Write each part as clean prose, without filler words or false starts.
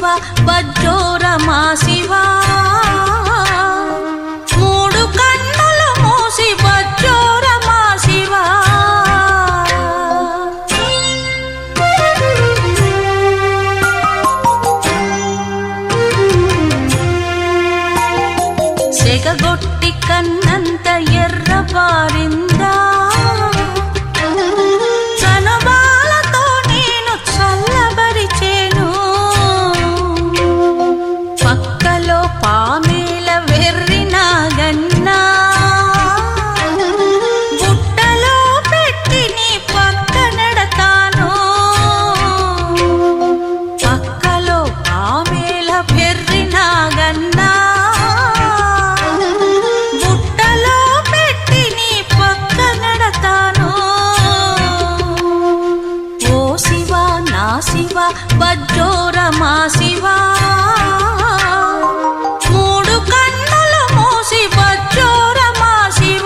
శివ బజ్జోరమా శివ మూడు కన్నులు మూసి బజ్జోరమా శివ సెగగొట్టి కన్నంత ఎర్రబారిందా శివ బజ్జోరమా శివ మూడు కన్నులు మూసి బజ్జోరమా శివ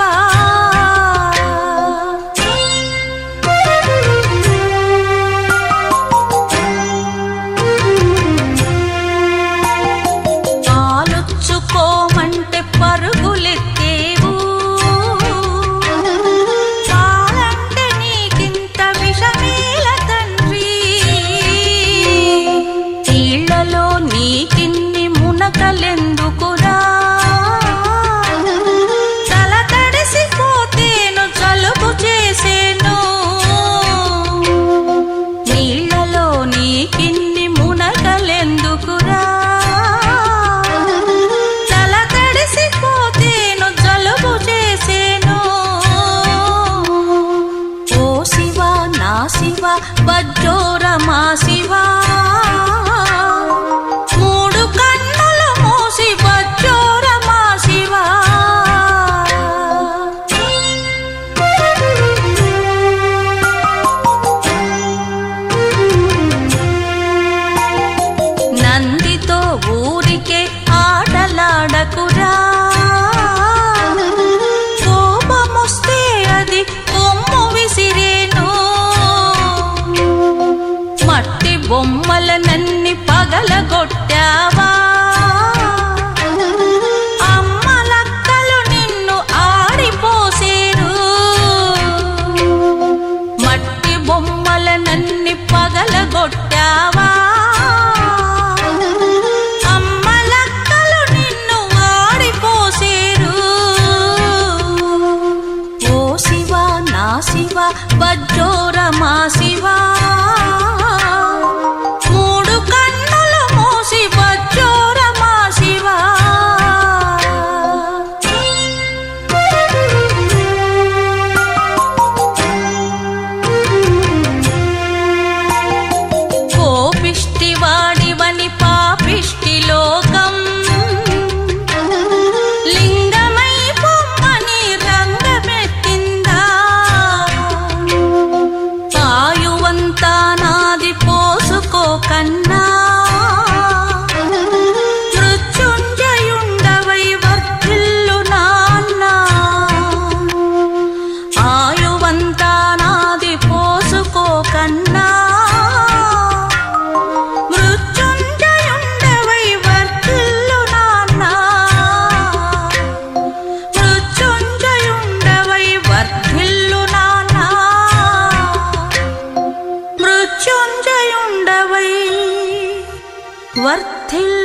పాలుచ్చుకోమంటే పరుగులెత్తేవు పాలంటే నీకింత విషమేల తండ్రి నీళ్ళలో నీకిన్ని మునకలెందుకురా తల తడిసిపోతేను జలుబు చేసేను నీళ్ళలో నీకిన్ని మునకలెందుకురా తల తడిసిపోతేను జలుబు చేసేను ఓ శివ నా శివ బజ్జోరమా శివ నందితో ఊరికే ఆటలాడకురా కోపమొస్తే అది కొమ్ము విసిరేను మట్టి బొమ్మలనన్ని పగలగొట్టావా అమ్మలక్కలు నిన్ను ఆడిపోసేరు మట్టి బొమ్మలనన్ని పగలగొట్టావా శివ బజ్జోరమా శివ మూడు కన్నులు మూసి బజ్జోరమా శివ కోపిష్టి వాడివని పాపిష్టి లోకం కన్నా మృత్యుంజయుండవై వర్ధిల్లు నాన్న ఆయువంతా నాది పోసుకో కన్నా మృత్యుంజయుండవై వర్ధిల్లు నాన్న మృత్యుంజయుండవై వర్ధిల్లు నాన్న మృత్యుంజయుండవై వర్ధిల్లు